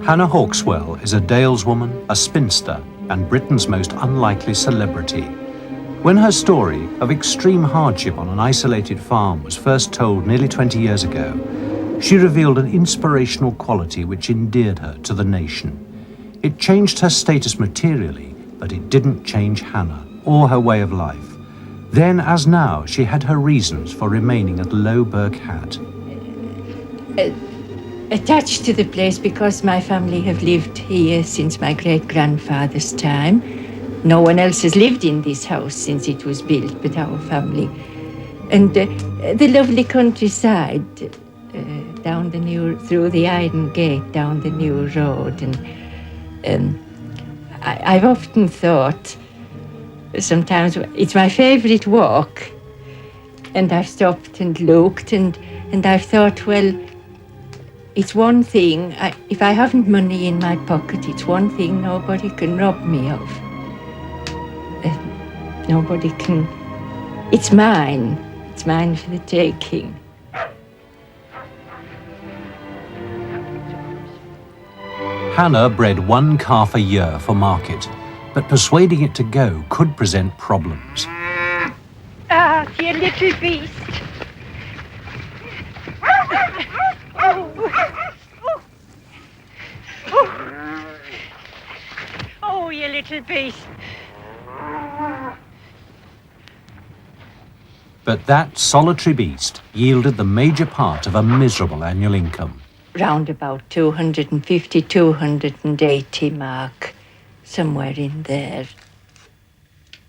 Hannah Hauxwell is a daleswoman, a spinster, and Britain's most unlikely celebrity. When her story of extreme hardship on an isolated farm was first told nearly 20 years ago, she revealed an inspirational quality which endeared her to the nation. It changed her status materially, but it didn't change Hannah or her way of life. Then, as now, she had her reasons for remaining at Low Birk Hat. Attached to the place because my family have lived here since my great-grandfather's time. No one else has lived in this house since it was built but our family. And the lovely countryside down the new, through the iron gate, down the new road. And I've often thought, sometimes it's my favourite walk. And I've stopped and looked and I've thought, well, it's one thing, if I haven't money in my pocket, it's one thing nobody can rob me of. Nobody can, it's mine for the taking. Hannah bred one calf a year for market, but persuading it to go could present problems. Ah, you little beast. Oh, you little beast. But that solitary beast yielded the major part of a miserable annual income. Round about 250, 280 mark, somewhere in there.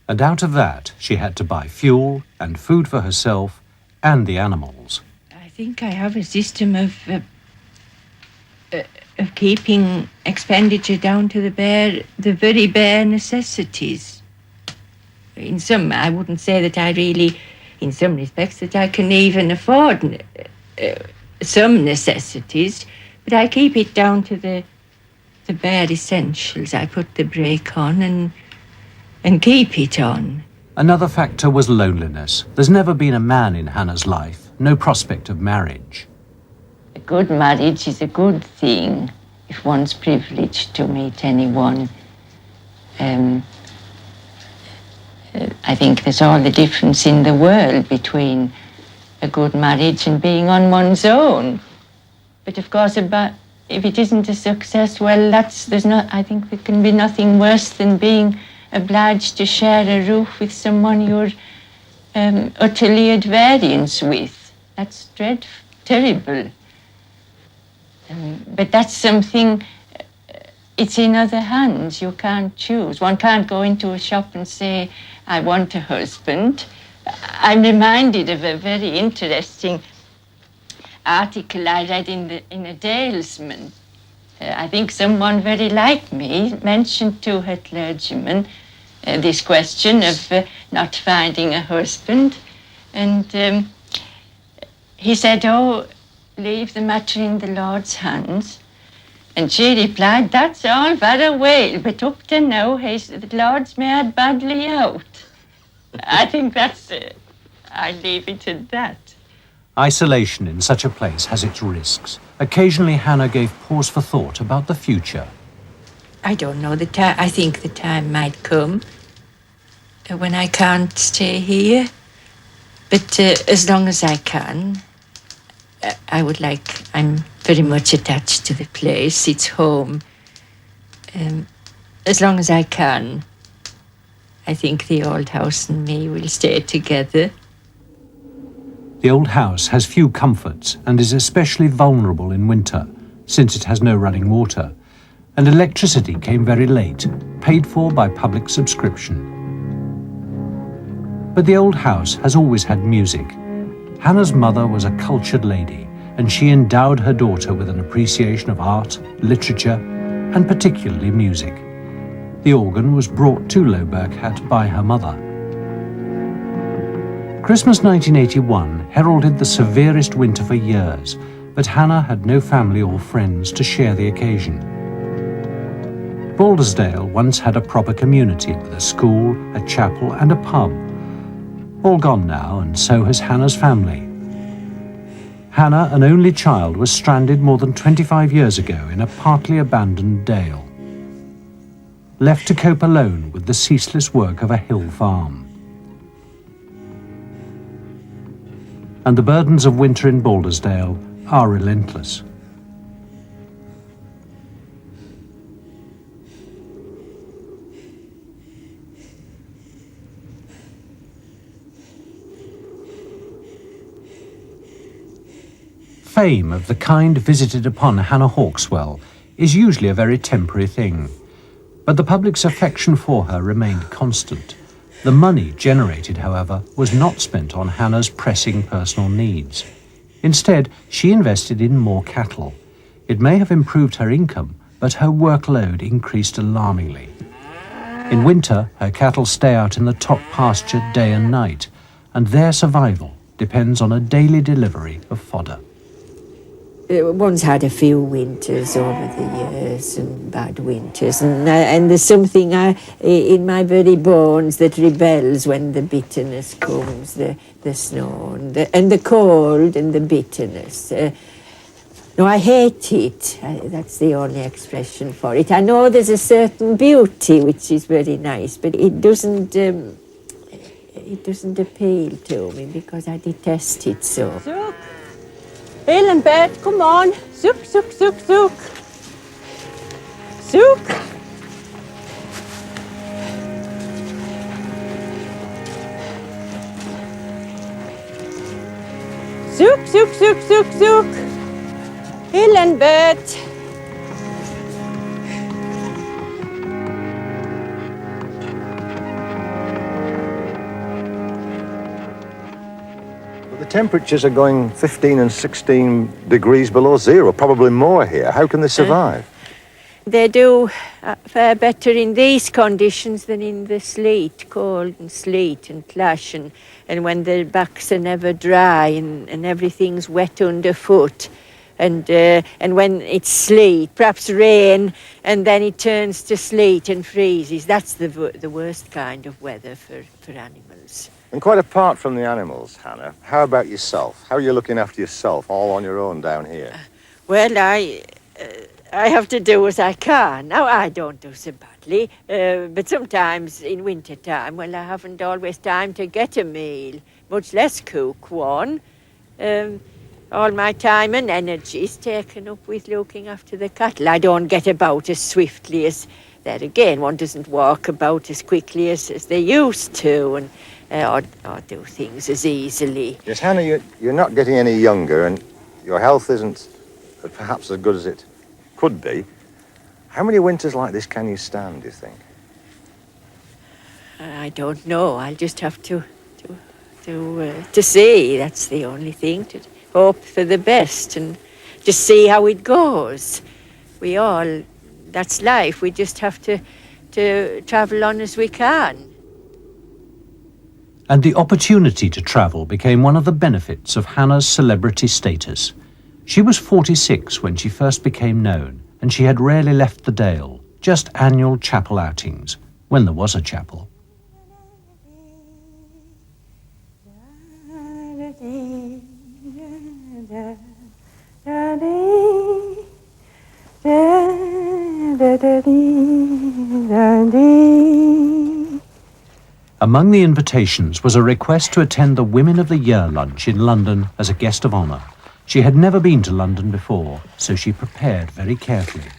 And out of that, she had to buy fuel and food for herself and the animals. I think I have a system of keeping expenditure down to the very bare necessities. In some, I wouldn't say that I really, in some respects, that I can even afford some necessities, but I keep it down to the bare essentials. I put the brake on and keep it on. Another factor was loneliness. There's never been a man in Hannah's life, no prospect of marriage. A good marriage is a good thing if one's privileged to meet anyone. I think there's all the difference in the world between a good marriage and being on one's own. But of course, if it isn't a success, well, I think there can be nothing worse than being obliged to share a roof with someone you're utterly at variance with. That's terrible. But that's something, it's in other hands. You can't choose. One can't go into a shop and say, I want a husband. I'm reminded of a very interesting article I read in a Dalesman. I think someone very like me mentioned to her clergyman this question of not finding a husband. And he said, oh, leave the matter in the Lord's hands. And she replied, that's all very well, but up to now, the Lord's made badly out. I think that's it. I leave it at that. Isolation in such a place has its risks. Occasionally, Hannah gave pause for thought about the future. I don't know the time. I think the time might come when I can't stay here. But as long as I can, I'm very much attached to the place. It's home. As long as I can, I think the old house and me will stay together. The old house has few comforts and is especially vulnerable in winter, since it has no running water, and electricity came very late, paid for by public subscription. But the old house has always had music. Hannah's mother was a cultured lady, and she endowed her daughter with an appreciation of art, literature, and particularly music. The organ was brought to Low Birk Hat by her mother. Christmas 1981 heralded the severest winter for years, but Hannah had no family or friends to share the occasion. Baldersdale once had a proper community with a school, a chapel, and a pub. All gone now, and so has Hannah's family. Hannah, an only child, was stranded more than 25 years ago in a partly abandoned dale, left to cope alone with the ceaseless work of a hill farm. And the burdens of winter in Baldersdale are relentless. Fame of the kind visited upon Hannah Hauxwell is usually a very temporary thing, but the public's affection for her remained constant. The money generated, however, was not spent on Hannah's pressing personal needs. Instead, she invested in more cattle. It may have improved her income, but her workload increased alarmingly. In winter, her cattle stay out in the top pasture day and night, and their survival depends on a daily delivery of fodder. One's had a few winters over the years, and bad winters, and there's something in my very bones that rebels when the bitterness comes, the snow and the cold and the bitterness. No, I hate it. That's the only expression for it. I know there's a certain beauty which is very nice, but it doesn't appeal to me because I detest it so. Zoek. Heel in bed, come on. Zoek, zoek, zoek, zoek. Zoek. Zoek, zoek, zoek, zoek, zoek. Heel in bed. The temperatures are going 15 and 16 degrees below zero, probably more here. How can they survive? They do far better in these conditions than in the sleet, cold and sleet and clash, and when the backs are never dry and everything's wet underfoot. And when it's sleet, perhaps rain, and then it turns to sleet and freezes. That's the worst kind of weather for animals. And quite apart from the animals, Hannah, how about yourself? How are you looking after yourself all on your own down here? Well, I have to do as I can. Now, I don't do so badly, but sometimes in winter time, well, I haven't always time to get a meal, much less cook one. All my time and energy is taken up with looking after the cattle. I don't get about as swiftly as, there again, one doesn't walk about as quickly as they used to, and or do things as easily. Yes, Hannah, you're not getting any younger, and your health isn't perhaps as good as it could be. How many winters like this can you stand, do you think? I don't know. I'll just have to see. That's the only thing, to hope for the best and just see how it goes. That's life. We just have to travel on as we can. And the opportunity to travel became one of the benefits of Hannah's celebrity status. She was 46 when she first became known, and she had rarely left the Dale, just annual chapel outings, when there was a chapel. Among the invitations was a request to attend the Women of the Year lunch in London as a guest of honour. She had never been to London before, so she prepared very carefully.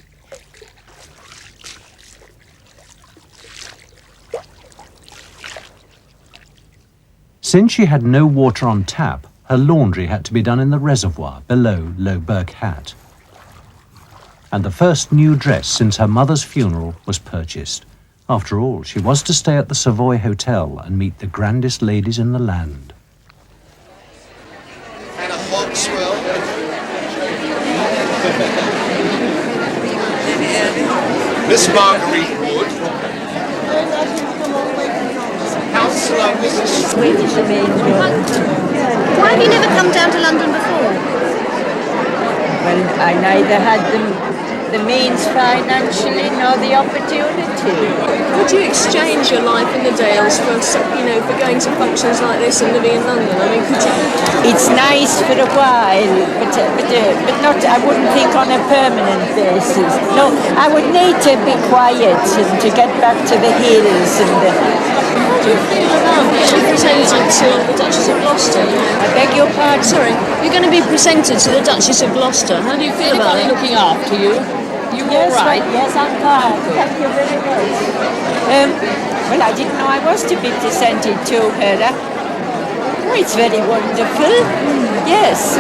Since she had no water on tap, her laundry had to be done in the reservoir below Low Birk Hat. And the first new dress since her mother's funeral was purchased. After all, she was to stay at the Savoy Hotel and meet the grandest ladies in the land. And a Hauxwell. Miss Marguerite Wood. Councillor Mrs. Why have you never come down to London before? Well, I neither had the means financially nor the opportunity. Would you exchange your life in the Dales for, for going to functions like this and living in London? I mean, could you? It's nice for a while, but not. I wouldn't think on a permanent basis. No, I would need to be quiet and to get back to the hills and the. How do you feel about being presented to the Duchess of Gloucester? I beg your pardon. Sorry, you're going to be presented to the Duchess of Gloucester. How do you feel about it? Looking after you? You Yes, all right? yes, I'm fine. Thank you very much. Well, I didn't know I was to be presented to her. Oh, it's very wonderful. Yes.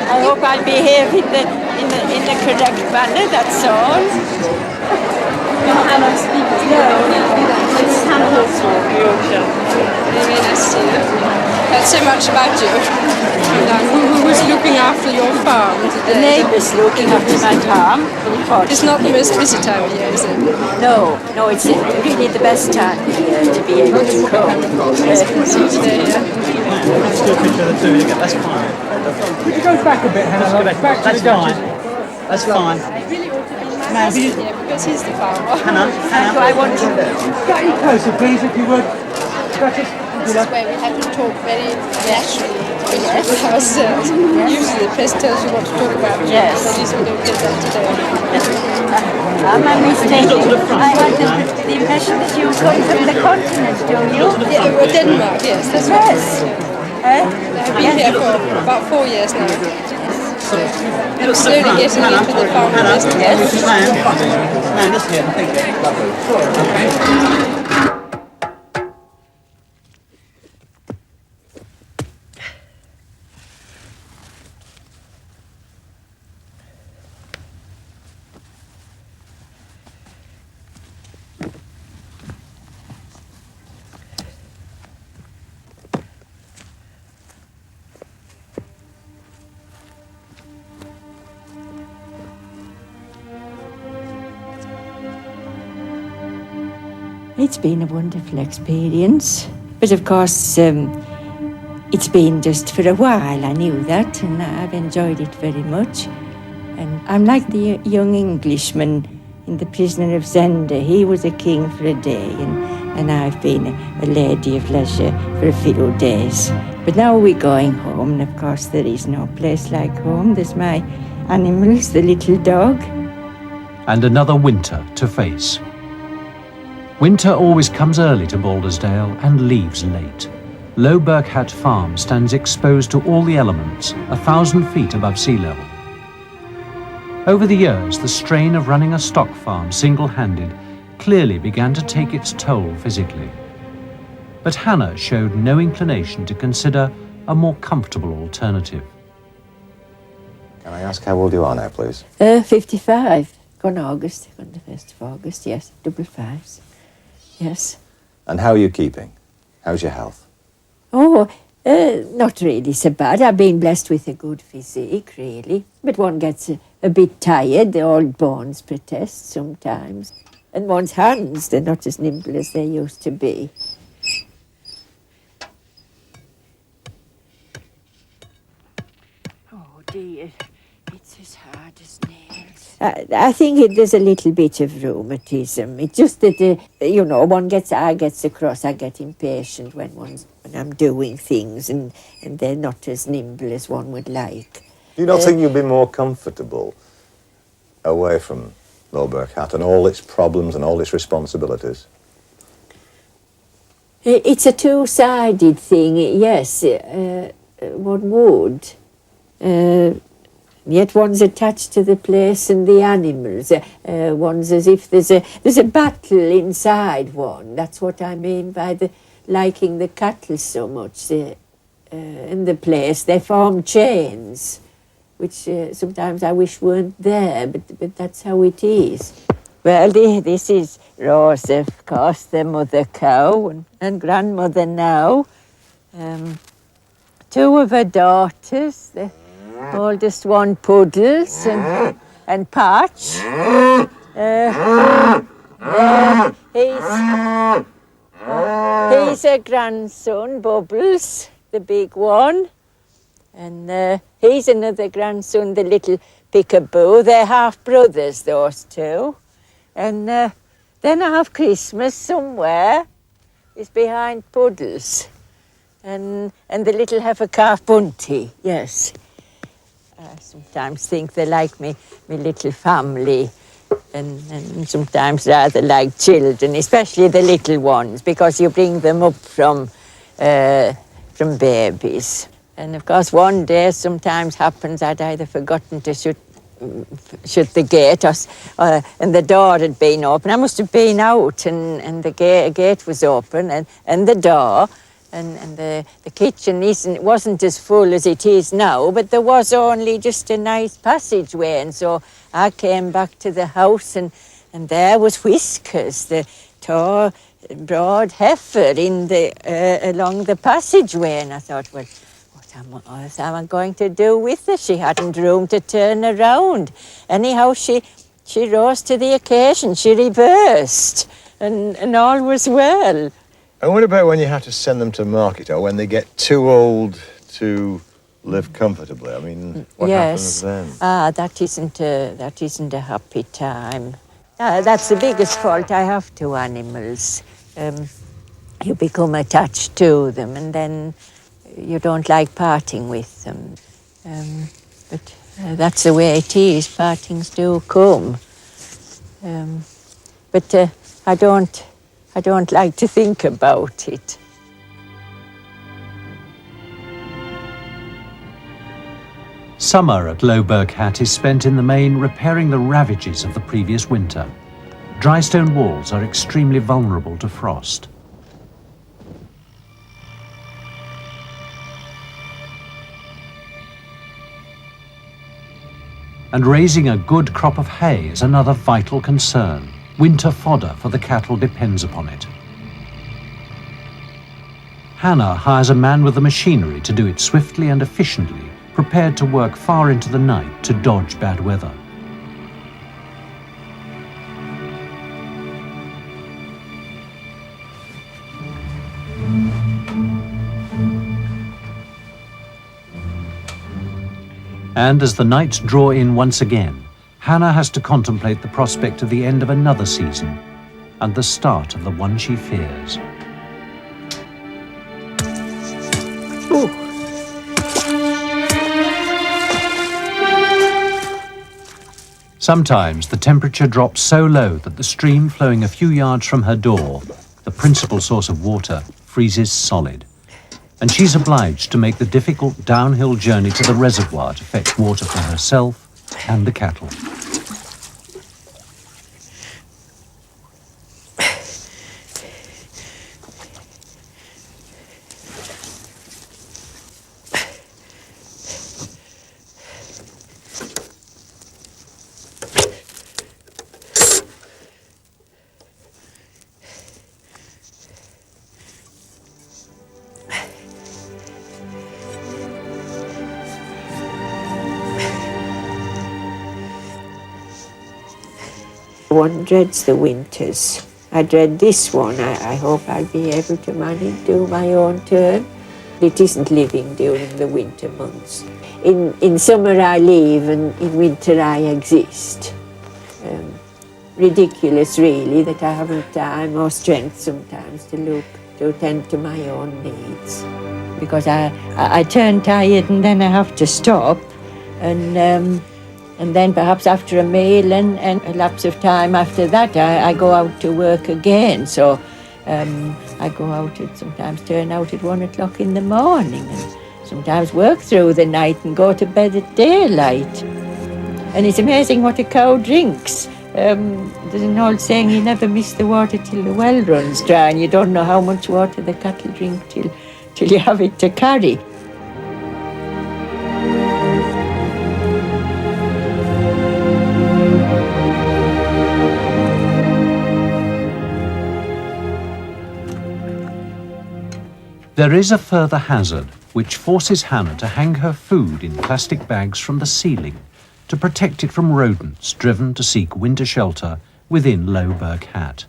I hope I'll behave in the correct manner. That's all. Hannah speaking. It's Hannah Hauxwell, Yorkshire. Very nice to you. Heard so much about you. Who was looking after your farm The today? neighbours looking after my farm. It's not the most busy time of year, is it? No, it's really the best time of year to be able to come. See today, yeah. Let's do a picture of the two again. That's fine. Could you go back a bit, Hannah? Back to That's the Duchess. fine. That's fine. I really ought to be my husband here because he's the farmer. Hannah, So I want to. Slightly closer, please, if you would. Duchess. This is where we have to talk very naturally with ourselves. Usually the press tells you what to talk about. Yes. But at least we don't get that today. Am I mistaken? I had the impression that you come from the continent, don't you? Yeah, well, Denmark, yes, that's right. Yes. I've been here for about 4 years now. I'm slowly getting into the farming business. Yes. Man, this here. Thank you. Okay. It's been a wonderful experience. But of course, it's been just for a while. I knew that, and I've enjoyed it very much. And I'm like the young Englishman in The Prisoner of Zenda. He was a king for a day, and I've been a lady of leisure for a few days. But now we're going home, and of course there is no place like home. There's my animals, the little dog. And another winter to face. Winter always comes early to Baldersdale and leaves late. Low Birk Hall Farm stands exposed to all the elements, 1,000 feet above sea level. Over the years, the strain of running a stock farm single-handed clearly began to take its toll physically. But Hannah showed no inclination to consider a more comfortable alternative. Can I ask how old you are now, please? 55. Gone August, gone the 1st of August, yes, double fives. Yes. And how are you keeping? How's your health? Oh, not really so bad. I've been blessed with a good physique, really. But one gets a bit tired. The old bones protest sometimes. And one's hands, they're not as nimble as they used to be. Oh, dear. It's as hard as nails. I think there's a little bit of rheumatism. It's just that, I get impatient when I'm doing things and they're not as nimble as one would like. Do you not think you'd be more comfortable away from Low Birk Hall and all its problems and all its responsibilities? It's a two-sided thing, yes. One would. Yet one's attached to the place and the animals. One's as if there's a battle inside one. That's what I mean by liking the cattle so much. In the place, they form chains, which sometimes I wish weren't there, but that's how it is. Well, this is Rose, of course, the mother cow, and grandmother now. Two of her daughters, the oldest one, Puddles, and Patch. He's a grandson, Bubbles, the big one. And he's another grandson, the little Peekaboo. They're half-brothers, those two. And then I have Christmas somewhere. It's behind Puddles. And the little heifer calf Bunty, yes. I sometimes think they're like me little family. And sometimes rather like children, especially the little ones, because you bring them up from babies. And of course, one day sometimes happens I'd either forgotten to shut the gate, and the door had been open. I must have been out, and the gate was open, and the door, and the kitchen wasn't as full as it is now, but there was only just a nice passageway, and so I came back to the house, and there was Whiskers, the tall, broad heifer along the passageway, and I thought, well, what am I going to do with her? She hadn't room to turn around. Anyhow, she rose to the occasion. She reversed, and all was well. And what about when you have to send them to market, or when they get too old to live comfortably? I mean, what happens then? That isn't a happy time. That's the biggest fault I have to animals. You become attached to them, and then you don't like parting with them. But that's the way it is. Partings do come. But I don't like to think about it. Summer at Low Birk Hat is spent in the main repairing the ravages of the previous winter. Dry stone walls are extremely vulnerable to frost. And raising a good crop of hay is another vital concern. Winter fodder for the cattle depends upon it. Hannah hires a man with the machinery to do it swiftly and efficiently, prepared to work far into the night to dodge bad weather. And as the nights draw in once again, Hannah has to contemplate the prospect of the end of another season and the start of the one she fears. Ooh. Sometimes the temperature drops so low that the stream flowing a few yards from her door, the principal source of water, freezes solid. And she's obliged to make the difficult downhill journey to the reservoir to fetch water for herself and the cattle. One dreads the winters. I dread this one. I hope I'll be able to manage do my own turn. It isn't living during the winter months. In summer I live and in winter I exist. Ridiculous really that I haven't time or strength sometimes to attend to my own needs. Because I turn tired and then I have to stop, and then perhaps after a meal and a lapse of time after that, I go out to work again. So I go out and sometimes turn out at 1 o'clock in the morning, and sometimes work through the night and go to bed at daylight. And it's amazing what a cow drinks. There's an old saying, you never miss the water till the well runs dry, and you don't know how much water the cattle drink till you have it to carry. There is a further hazard which forces Hannah to hang her food in plastic bags from the ceiling to protect it from rodents driven to seek winter shelter within Low Birk Hat.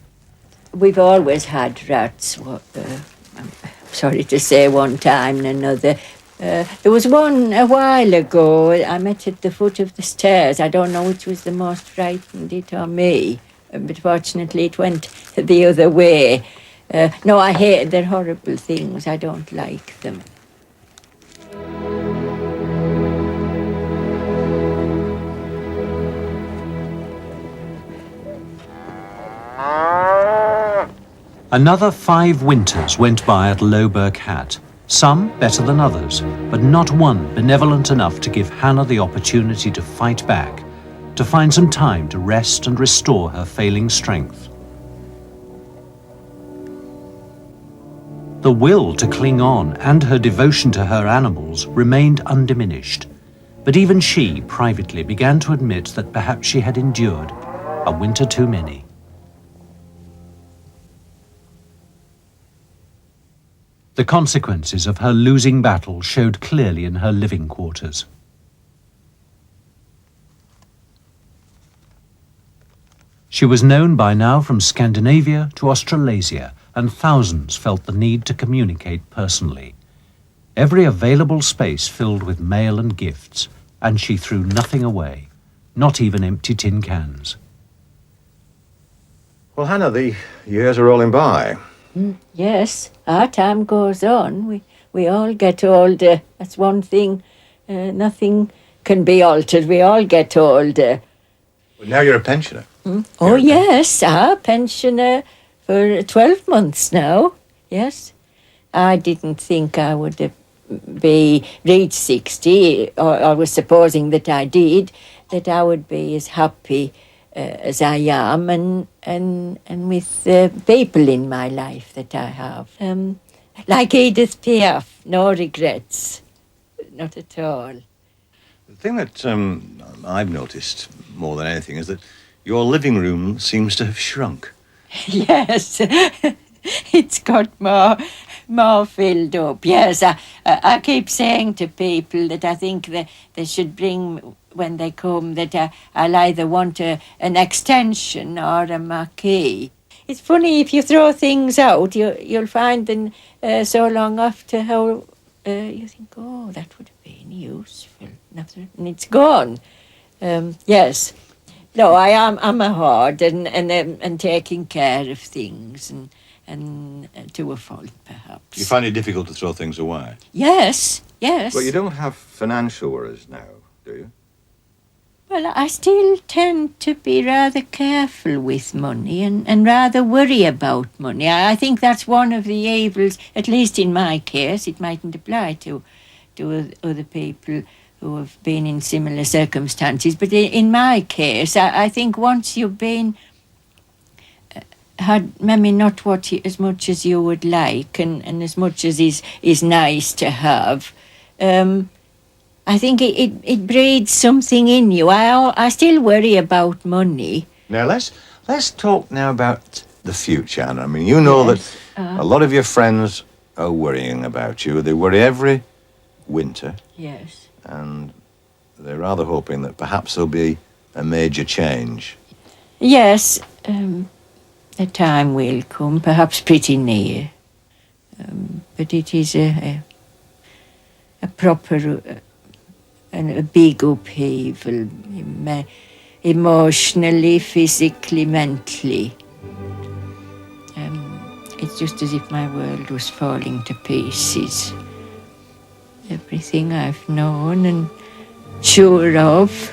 We've always had rats. I'm sorry to say one time and another, There was one a while ago I met at the foot of the stairs. I don't know which was the most frightened, it or me, but fortunately it went the other way. No, I hate, they're horrible things. I don't like them. Another 5 winters went by at Low Birk Hat, some better than others, but not one benevolent enough to give Hannah the opportunity to fight back, to find some time to rest and restore her failing strength. The will to cling on and her devotion to her animals remained undiminished, but even she privately began to admit that perhaps she had endured a winter too many. The consequences of her losing battle showed clearly in her living quarters. She was known by now from Scandinavia to Australasia, and thousands felt the need to communicate personally. Every available space filled with mail and gifts, and she threw nothing away, not even empty tin cans. Well, Hannah, the years are rolling by. Yes, our time goes on. We all get older. That's one thing. Nothing can be altered. We all get older. Well, now you're a pensioner. Oh, yes, a pensioner for 12 months now. Yes. I didn't think I would reach 60, or I was supposing that I did, that I would be as happy as I am, and with the people in my life that I have. Like Edith Piaf, no regrets, not at all. The thing that I've noticed more than anything is that your living room seems to have shrunk. Yes, it's got more filled up. Yes, I keep saying to people that I think that they should bring, when they come, that I'll either want an extension or a marquee. It's funny, if you throw things out, you'll find them so long after how you think, oh, that would have been useful. And it's gone. Yes. No, I'm a hoard and taking care of things and to a fault, perhaps. You find it difficult to throw things away? Yes. But you don't have financial worries now, do you? Well, I still tend to be rather careful with money and rather worry about money. I think that's one of the evils, at least in my case. It mightn't apply to other people who have been in similar circumstances. But in my case, I think once you've been, had maybe not as much as you would like and as much as is nice to have, I think it breeds something in you. I still worry about money. Now, let's talk now about the future, Anna. I mean, you know that a lot of your friends are worrying about you. They worry every winter. Yes. And they're rather hoping that perhaps there'll be a major change. Yes, a time will come, perhaps pretty near. But it is a proper and a big upheaval, emotionally, physically, mentally. It's just as if my world was falling to pieces. Everything I've known and sure of,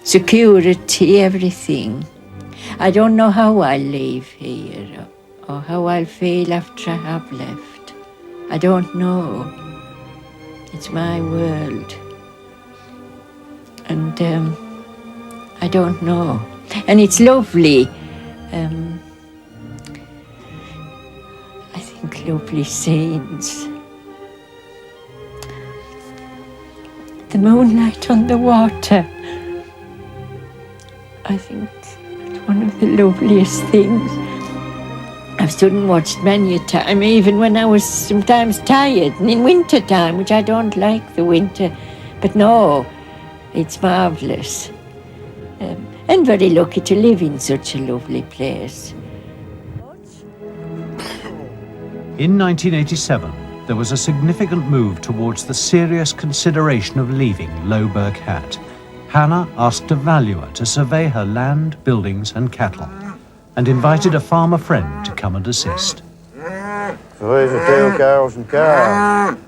security, everything. I don't know how I'll leave here or how I'll feel after I have left. I don't know. It's my world. And I don't know. And it's lovely. I think lovely scenes. The moonlight on the water. I think it's one of the loveliest things. I've stood and watched many a time, even when I was sometimes tired, and in winter time, which I don't like the winter. But no, it's marvellous. And very lucky to live in such a lovely place. In 1987, there was a significant move towards the serious consideration of leaving Low Birk Hat. Hannah asked a valuer to survey her land, buildings and cattle, and invited a farmer friend to come and assist. So here's the 2 cows and calves.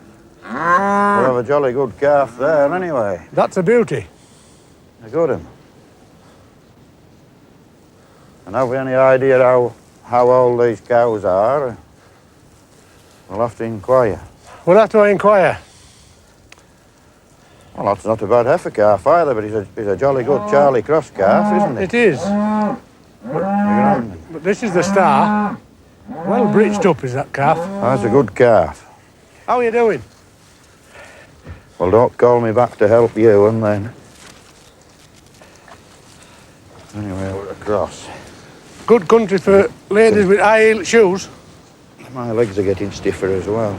We'll have a jolly good calf there anyway. That's a beauty. A good one. And have we any idea how old these cows are? We'll have to inquire. We'll have to inquire. Well, that's not a bad heifer calf either, but he's a jolly good Charlie Cross calf, isn't he? It is. But this is the star. Well bridged up is that calf. That's a good calf. How are you doing? Well, don't call me back to help you, and then... Anyway, we're across. Good country for ladies with high-heeled shoes. My legs are getting stiffer as well.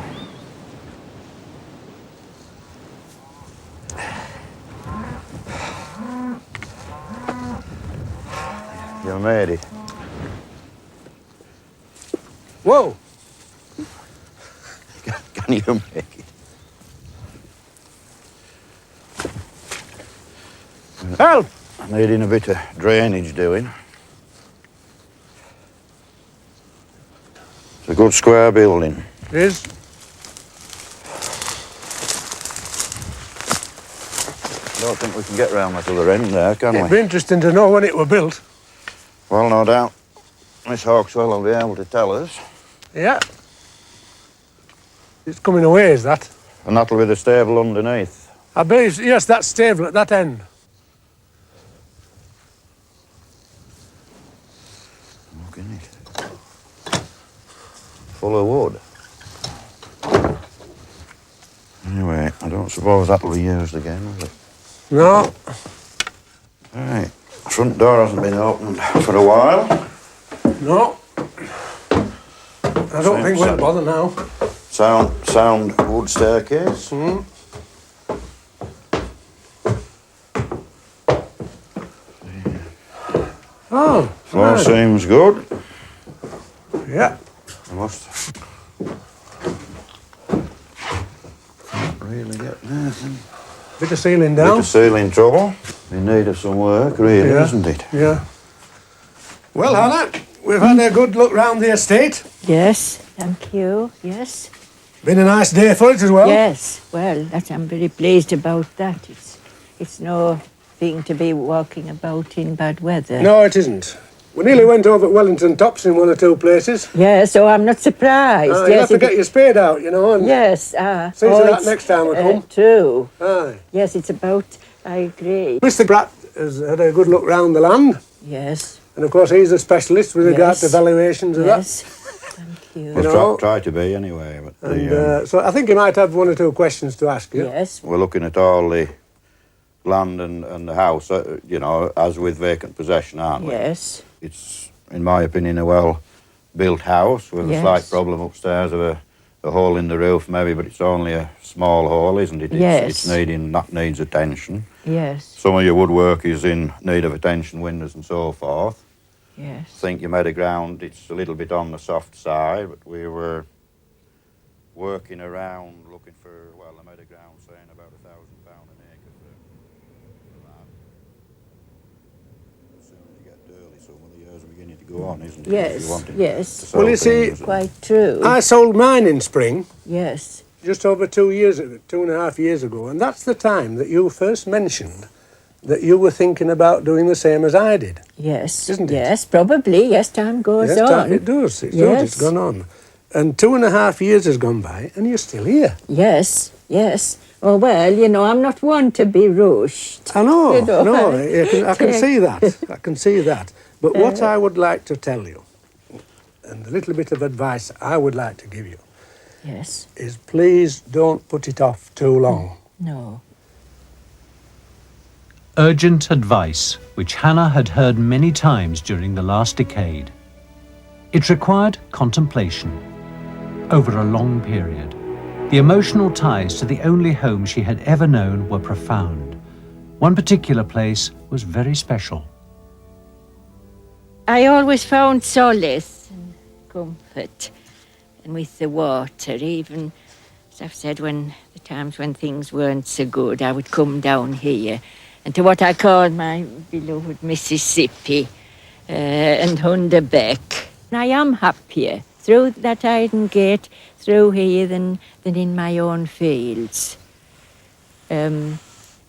You made it. Whoa! Can you make it? Help! Needing a bit of drainage doing. It's a good square building. It is. Don't think we can get round that other end there, can It'd we? be interesting to know when it was built. Well, no doubt Miss Hauxwell will be able to tell us. Yeah. It's coming away, is that? And that'll be the stable underneath. I believe, yes, that's stable at that end. Look in it. Full of wood. Anyway, I don't suppose that'll be used again, will it? No. Right. Front door hasn't been opened for a while. No. I don't think we'll bother now. Sound wood staircase. Mm. Oh, Floor right. seems good. Yeah. I must not really get anything. Bit of ceiling Bit down. of ceiling trouble. In need of some work, really, Yeah. isn't it? Yeah. Well, Hannah, we've had a good look round the estate. Yes, thank you. Yes. Been a nice day for it as well. Yes, well, I'm very pleased about that. It's no thing to be walking about in bad weather. No, it isn't. We nearly went over at Wellington Tops in one or two places. Yes, so I'm not surprised. You'll yes, have to get your spade out, you know. And Yes. see to that it's, next time we come. True. Aye. Yes, it's about, I agree. Mr. Pratt has had a good look round the land. Yes. And of course, he's a specialist with regard to Yes. valuations of Yes. Thank you. We'll know. try to be anyway. But that. And so I think he might have one or two questions to ask you. Yes. we're looking at all the land and the house, you know, as with vacant possession, aren't we? Yes. It's, in my opinion, a well-built house with a Yes. slight problem upstairs of a hole in the roof, maybe, but it's only a small hole, isn't it? Yes. That needs attention. Yes. Some of your woodwork is in need of attention, windows and so forth. Yes. I think you made a ground, it's a little bit on the soft side, but we were working around looking for, well, I made a ground saying about £1,000 an acre for that. As soon as you get early, some of the years are beginning to go on, isn't it? Yes, If you wanted yes. to sell Well, you see, things and- Quite true. I sold mine in spring, Yes. just over 2 years ago, 2.5 years ago, and that's the time that you first mentioned that you were thinking about doing the same as I did. Yes. Isn't it? Yes, probably. Yes, time goes Yes, on. it does. It does. Yes. It's gone on. And 2.5 years has gone by, and you're still here. Yes, yes. Oh, well, you know, I'm not one to be rushed. I know. You know, No, I can see that. I can see that. But what I would like to tell you, and a little bit of advice I would like to give you, Yes. is please don't put it off too long. No. Urgent advice, which Hannah had heard many times during the last decade. It required contemplation over a long period. The emotional ties to the only home she had ever known were profound. One particular place was very special. I always found solace and comfort, and with the water, even as I've said, when the times when things weren't so good, I would come down here and to what I call my beloved Mississippi and Hunderbeck. I am happier through that Iden Gate, through here, than in my own fields. And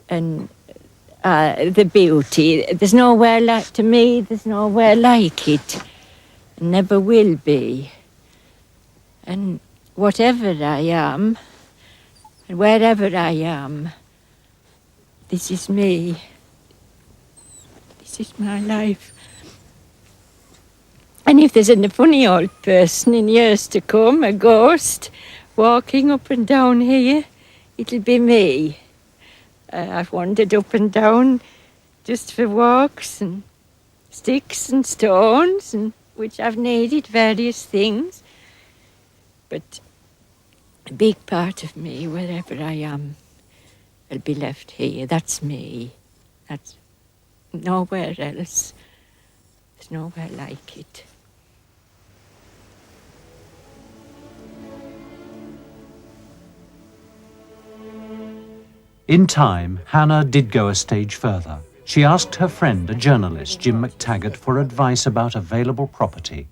the beauty, there's nowhere like, to me, there's nowhere like it. Never will be. And whatever I am, and wherever I am, this is me. This is my life. And if there's a funny old person in years to come, a ghost, walking up and down here, it'll be me. I've wandered up and down just for walks and sticks and stones, and which I've needed various things. But a big part of me, wherever I am, will be left here. That's me. That's nowhere else. There's nowhere like it. In time, Hannah did go a stage further. She asked her friend, a journalist, Jim McTaggart, for advice about available property.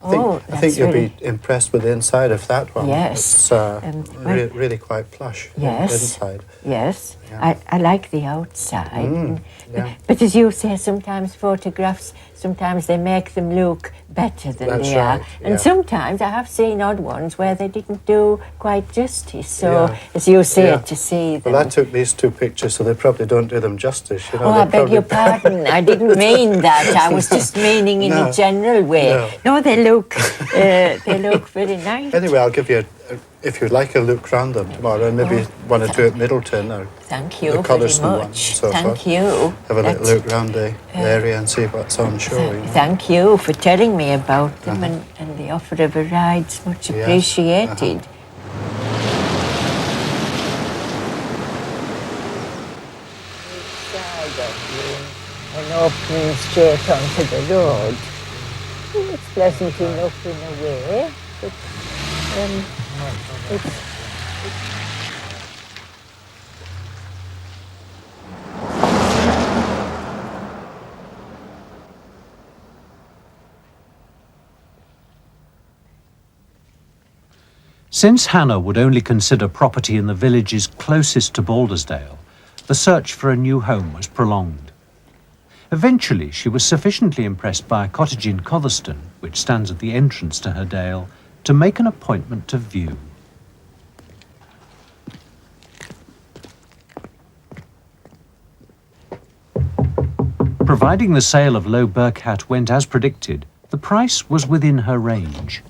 I think you'll be impressed with the inside of that one. Yes. It's really quite plush. Yes. Inside. Yes. Yeah. I like the outside. Yeah. But as you say, sometimes photographs, sometimes they make them look better than That's they are. right, And yeah. sometimes I have seen odd ones where they didn't do quite justice. So, as you say, to see them. Well, I took these two pictures, so they probably don't do them justice. You know, Oh, I beg your pardon. I didn't mean that. I was just meaning in a general way. No, they look very nice. Anyway, I'll give you, if you'd like, a look round them tomorrow, and maybe one or two at Middleton or Thank you the very Coniston one. much. So Thank forth. you. Have a little look round the area and see what's on show. You know. Thank you for telling me about them and the offer of a ride's much appreciated. And opening straight onto the road. It's pleasant enough in a way, but it's Since Hannah would only consider property in the villages closest to Baldersdale, the search for a new home was prolonged. Eventually, she was sufficiently impressed by a cottage in Cotherston, which stands at the entrance to her dale, to make an appointment to view. Providing the sale of Low Birk went as predicted, the price was within her range.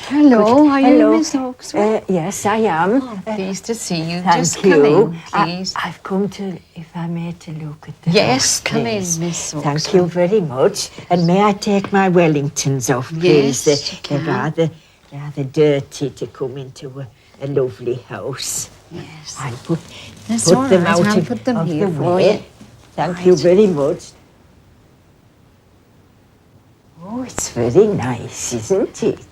Hello, are you Miss Hauxwell? Yes, I am. Pleased to see you. Thank Just you. come in, please. I've come to, if I may, to look at the Yes, house, come in, please. Miss Hauxwell. Thank you very much. And may I take my Wellingtons off, please? Yes, you They're can. rather dirty to come into a lovely house. Yes. I'll put That's them all right, out I'll of, put them of here the for way. you. Thank you very much. Oh, it's very nice, isn't it?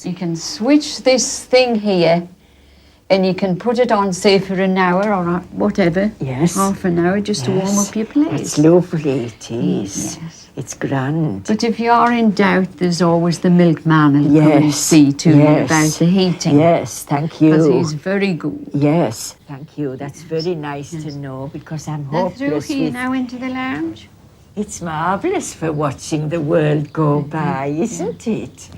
You can switch this thing here and you can put it on, say, for an hour or whatever. Yes. Half an hour just to warm up your place. It's lovely, it is. Yes. It's grand. But if you are in doubt, there's always the milkman who'll come and see to you about the heating. Yes, thank you. Because he's very good. Yes, thank you. That's very nice to know because I'm They're through hopeless here with... now into the lounge. It's marvellous for watching the world go by, isn't it?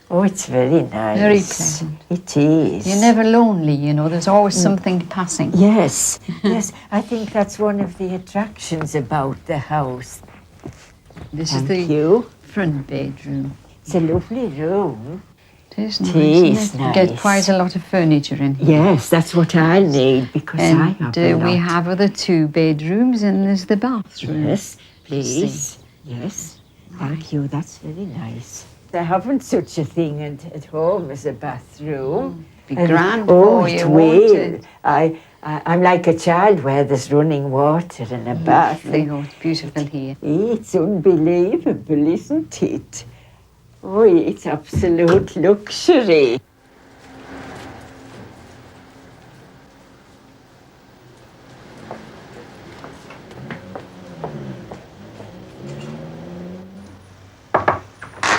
Oh, it's very nice. Very pleasant. It is. You're never lonely, you know. There's always something passing. Yes, yes. I think that's one of the attractions about the house. This Thank is the you. front bedroom. It's a lovely room. It is nice, It is isn't it? You get nice. quite a lot of furniture in here. Yes, that's what I need because I And have a lot. we have other 2 bedrooms and there's the bathroom. Yes, please. Yes, thank you. That's very nice. I haven't such a thing at home as a bathroom. Be grand Oh, for it you, won't will. it? I'm like a child where there's running water and a bath. Oh, it's beautiful here. It's unbelievable, isn't it? Oh, it's absolute luxury.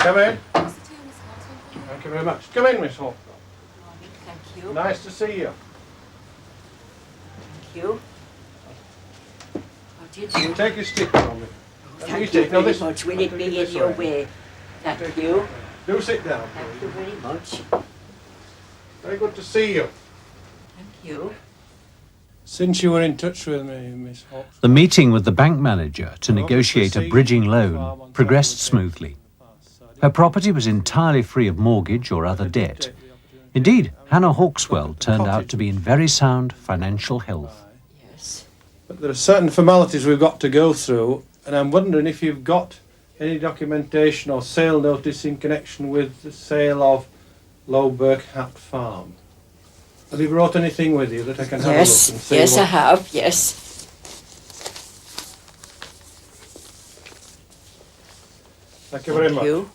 come in. Thank you very much. Come in, Miss Hawkcroft. Thank you. Nice to see you. Thank you. How do you do? Take your stick from me. Thank you very much. Will it be in your way? Thank you. Do sit down, Thank please. you very much. Very good to see you. Thank you. Since you were in touch with me, Miss Hawkcroft. The meeting with the bank manager to negotiate a bridging loan progressed smoothly. Her property was entirely free of mortgage or other debt. Indeed, Hannah Hauxwell turned out to be in very sound financial health. Yes. But there are certain formalities we've got to go through, and I'm wondering if you've got any documentation or sale notice in connection with the sale of Low Birk Hall Farm. Have you brought anything with you that I can have a look and see? Yes, I have, yes. Thank you very much. You.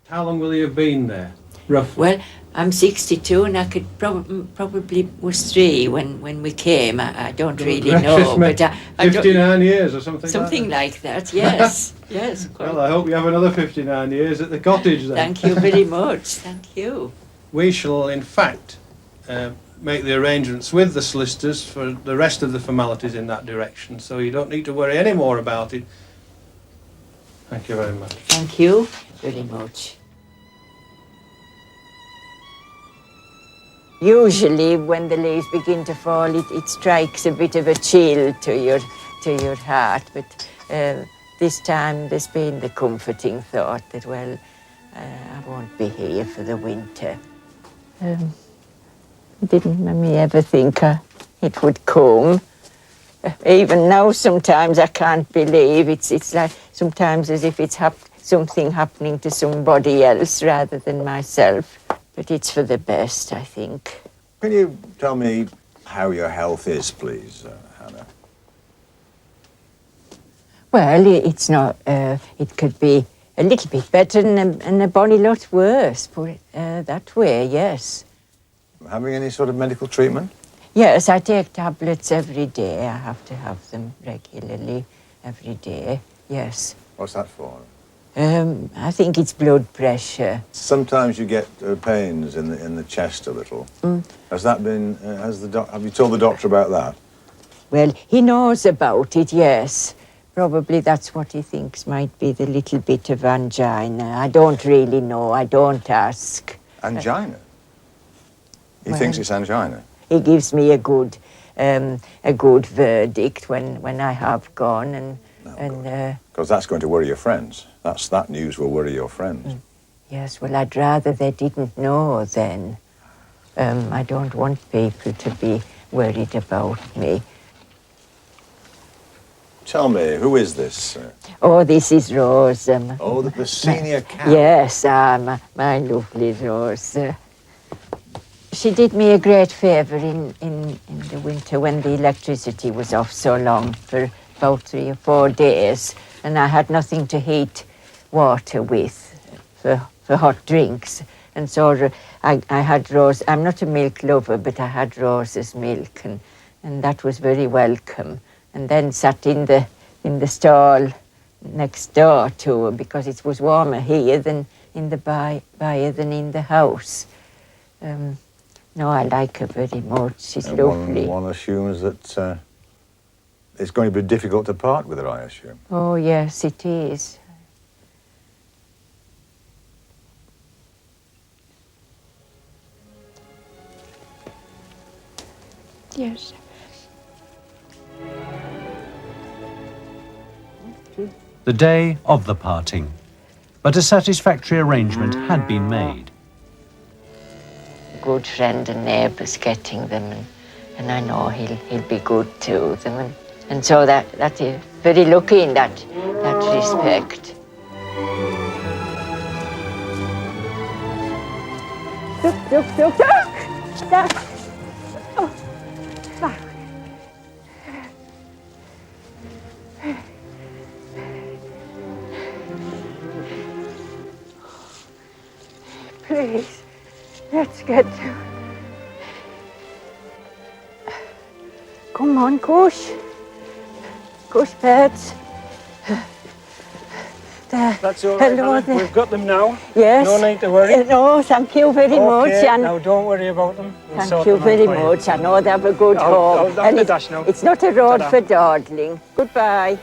How long will you have been there, roughly? Well, I'm 62 and I could probably was 3 when we came. I don't really know, but I don't, 59 years or something something like like that, yes. Yes, that. quite. Well, I hope you have another 59 years at the cottage then. Thank you very much, thank you. We shall, in fact, make the arrangements with the solicitors for the rest of the formalities in that direction, so you don't need to worry any more about it. Thank you very much. Thank you very much. Usually when the leaves begin to fall, it strikes a bit of a chill to your heart, but this time there's been the comforting thought that, well, I won't be here for the winter. Didn't me ever think it would come. Even now sometimes I can't believe it's like sometimes as if it's something happening to somebody else rather than myself. But it's for the best, I think. Can you tell me how your health is, please, Hannah? Well, it's not. It could be a little bit better and a bonny lot worse. Put it that way, yes. Having any sort of medical treatment? Yes, I take tablets every day. I have to have them regularly every day. Yes. What's that for? I think it's blood pressure. Sometimes you get pains in the chest a little. Has that been? Have you told the doctor about that? Well, he knows about it. Yes. Probably that's what he thinks might be the little bit of angina. I don't really know. I don't ask. Angina? He thinks it's angina? He gives me a good verdict when I have gone and. Because that's going to worry your friends. That news will worry your friends. Yes, well, I'd rather they didn't know then. I don't want people to be worried about me. Tell me, who is this? Oh, this is Rose. The senior cat. Yes, my lovely Rose. She did me a great favour in the winter when the electricity was off so long for about 3 or 4 days, and I had nothing to heat water with for hot drinks. And so I had Rose. I'm not a milk lover, but I had Rose's milk, and that was very welcome. And then sat in the stall next door to her because it was warmer here than in the byre than in the house. No, I like her very much. She's lovely. One assumes that it's going to be difficult to part with her, I assume. Oh, yes, it is. Yes. The day of the parting. But a satisfactory arrangement had been made. Good friend and neighbours getting them, and I know he'll be good to them, and so that is very lucky in that respect. Look. Oh, back. Please, let's get to... Come on, Kush. Kush pets. There. That's all right, Hello Hannah. there. We've got them now. Yes. No need to worry. No, thank you very much. And now don't worry about them. We'll thank sort you them out very for you. much. I know they have a good home. I'll have to dash now. It's not a road Ta-da. for dawdling. Goodbye.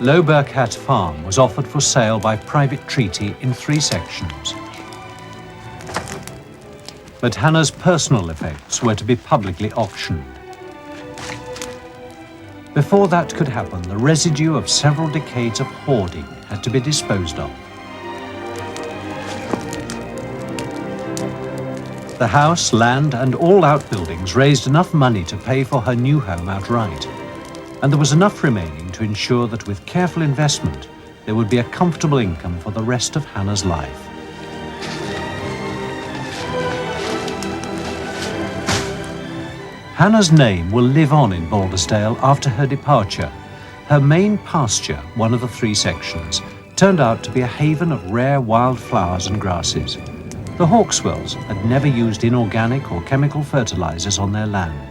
Low Birk Farm was offered for sale by private treaty in 3 sections. But Hannah's personal effects were to be publicly auctioned. Before that could happen, the residue of several decades of hoarding had to be disposed of. The house, land, and all outbuildings raised enough money to pay for her new home outright. And there was enough remaining to ensure that with careful investment, there would be a comfortable income for the rest of Hannah's life. Hannah's name will live on in Baldersdale after her departure. Her main pasture, one of the 3 sections, turned out to be a haven of rare wild flowers and grasses. The Hauxwells had never used inorganic or chemical fertilizers on their land,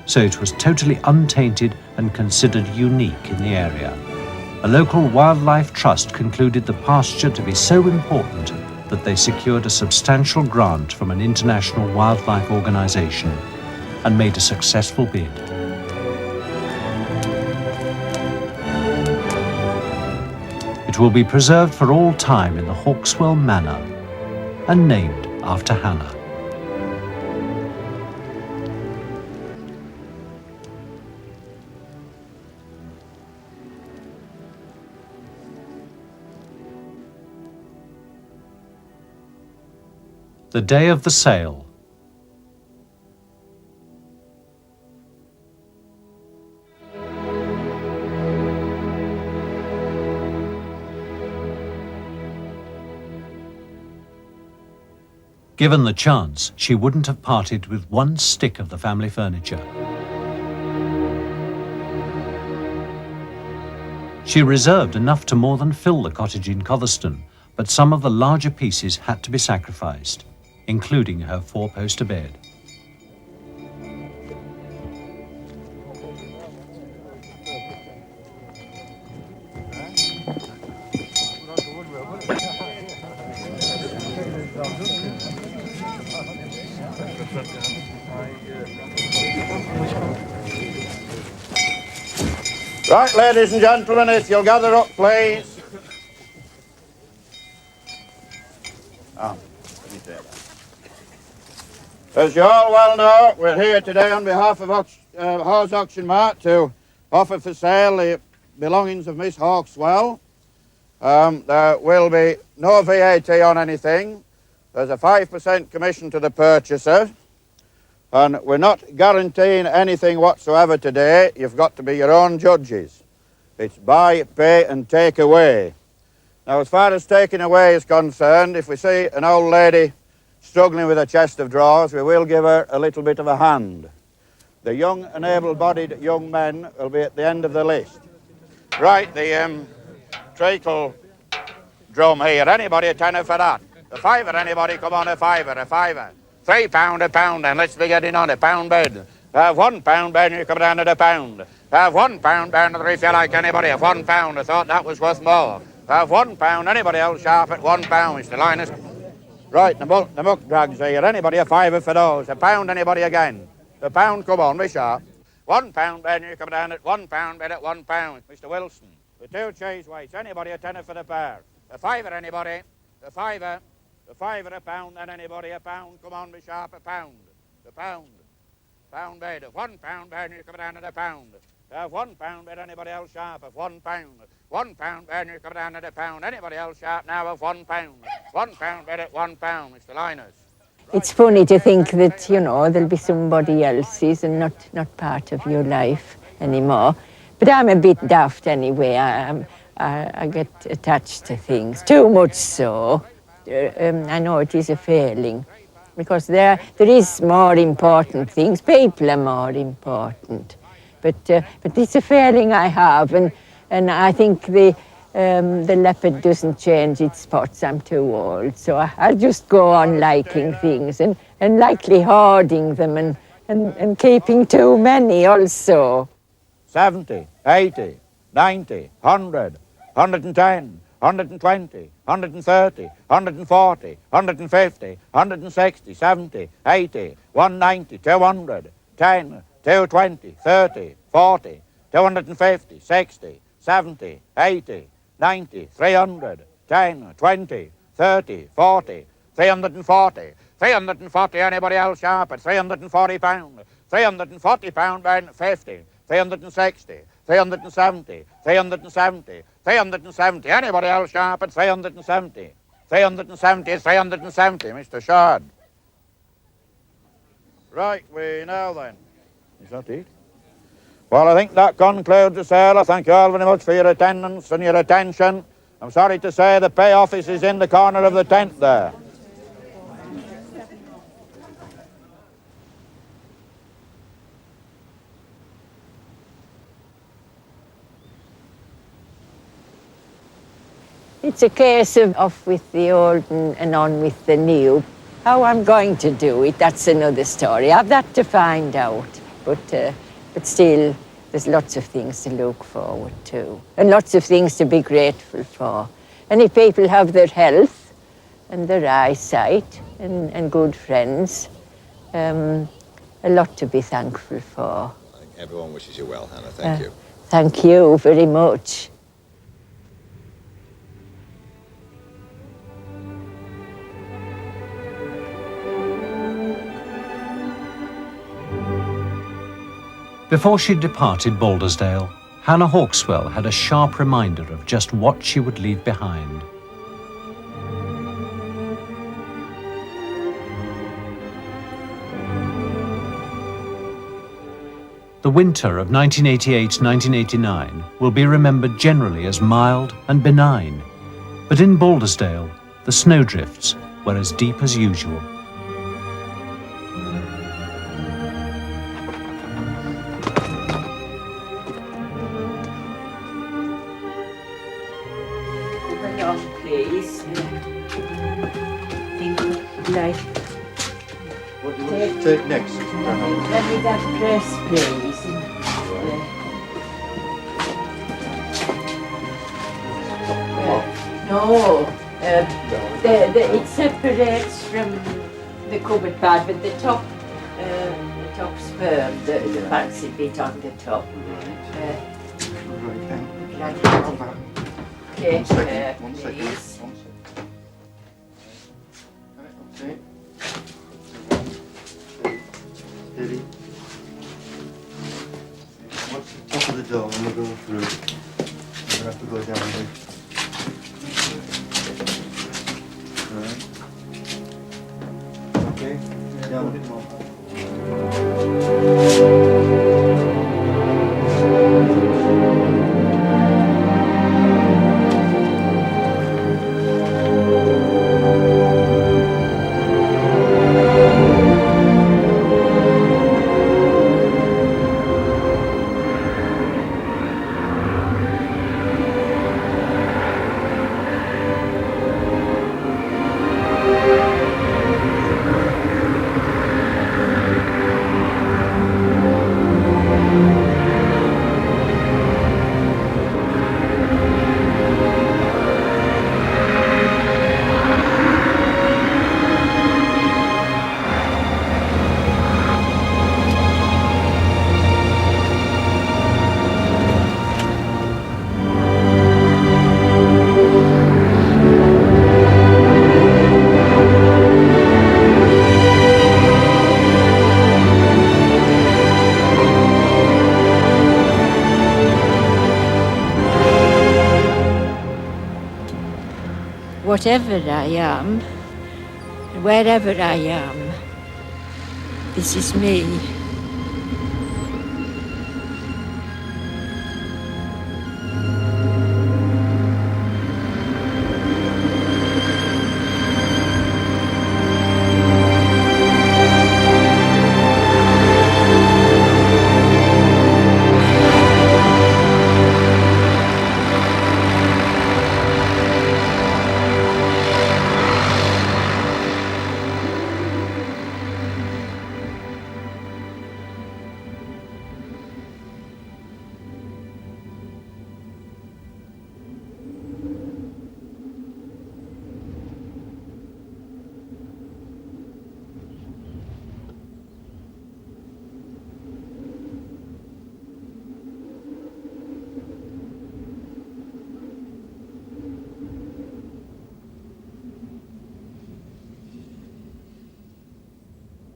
so it was totally untainted and considered unique in the area. A local wildlife trust concluded the pasture to be so important that they secured a substantial grant from an international wildlife organization and made a successful bid. It will be preserved for all time in the Hauxwell Manor and named after Hannah. The day of the sale. Given the chance, she wouldn't have parted with one stick of the family furniture. She reserved enough to more than fill the cottage in Cotherston, but some of the larger pieces had to be sacrificed, including her 4-poster bed. Right, ladies and gentlemen, if you'll gather up, please. As you all well know, we're here today on behalf of Hawes Auction Mart to offer for sale the belongings of Miss Hauxwell. There will be no VAT on anything. There's a 5% commission to the purchaser. And we're not guaranteeing anything whatsoever today. You've got to be your own judges. It's buy, pay and take away. Now, as far as taking away is concerned, if we see an old lady struggling with a chest of drawers, we will give her a little bit of a hand. The young and able-bodied young men will be at the end of the list. Right, the treacle drum here. Anybody a tenner for that? A fiver, anybody? Come on, a fiver, a fiver. £3 a pound, and let's be getting on a pound bed. Have £1 bed, and you come down at a pound. Have £1 bed, if you like, anybody. Have £1. I thought that was worth more. Have £1. Anybody else sharp at £1, Mr. Linus? Right, the muck drags here. Anybody a fiver for those? A pound, anybody again? A pound, come on, be sharp. £1 bed, and you come down at £1 bed at £1. Mr. Wilson, the 2 cheese weights. Anybody a tenner for the pair? A fiver, anybody? A fiver. A fiver a pound, and anybody a pound. Come on, be sharp, a pound. A pound. Pound bed of £1 bed, and you come down at a pound. Have £1 bed, anybody else sharp of £1. £1 bed, and you come down at a pound. Anybody else sharp now of £1. £1 bed at £1, Mr. Linus. It's funny to think that, you know, there'll be somebody else's and not part of your life anymore. But I'm a bit daft anyway. I get attached to things, too much so. I know it is a failing, because there is more important things. People are more important. But it's a failing I have, and I think the leopard doesn't change its spots. I'm too old, so I'll just go on liking things and likely hoarding them and keeping too many also. 70, 80, 90, 100, 110, 120, 130, 140, 150, 160, 70, 80, 190, 200, 10, 220, 30, 40, 250, 60, 70, 80, 90, 300, 10, 20, 30, 40, 340, 340, anybody else sharp at £340, £340 bed 50, 360, 370, 370, 370, anybody else sharp at 370, 370, 370, Mr. Shard. Right, we know then. Is that it? Well, I think that concludes the sale. I thank you all very much for your attendance and your attention. I'm sorry to say the pay office is in the corner of the tent there. It's a case of off with the old and on with the new. How I'm going to do it, that's another story. I've that to find out. But still, there's lots of things to look forward to and lots of things to be grateful for. And if people have their health and their eyesight and good friends, a lot to be thankful for. I think everyone wishes you well, Hannah. Thank you. Thank you very much. Before she departed Baldersdale, Hannah Hauxwell had a sharp reminder of just what she would leave behind. The winter of 1988-1989 will be remembered generally as mild and benign, but in Baldersdale, the snowdrifts were as deep as usual. Please. What do you want to take next? Let me that dress, please. No, it separates from the cupboard pad, but the top's firm, the fancy bit on the top. Like that. Okay, One second. please. Okay. Steady. What's the top of the door when we go through? We're going to have to go down a bit. Right. Okay, down a bit more. whatever I am, wherever I am, this is me.